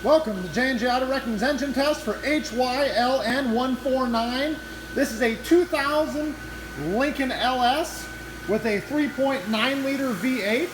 Welcome to J&J Auto Wrecking's engine test for HYLN149. This is a 2000 Lincoln LS with a 3.9 liter V8.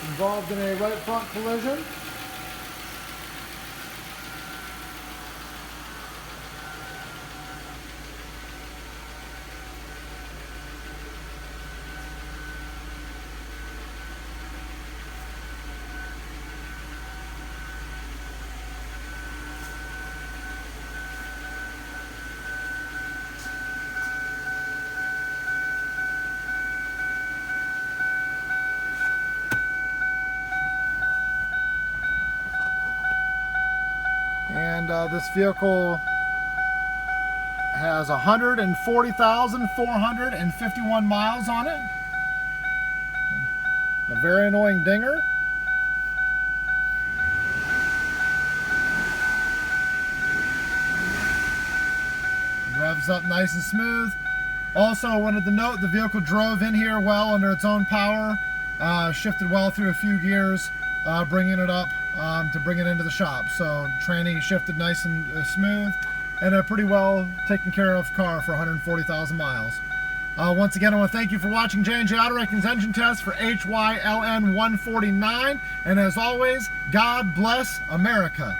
Involved in a right front collision. And this vehicle has 140,451 miles on it. A very annoying dinger. Revs up nice and smooth. Also, I wanted to note the vehicle drove in here well under its own power. Shifted well through a few gears, bringing it up to bring it into the shop. So tranny shifted nice and smooth, and a pretty well taken care of car for 140,000 miles. Once again, I want to thank you for watching J&J Auto Wrecking's engine test for HYLN149. And as always, God bless America.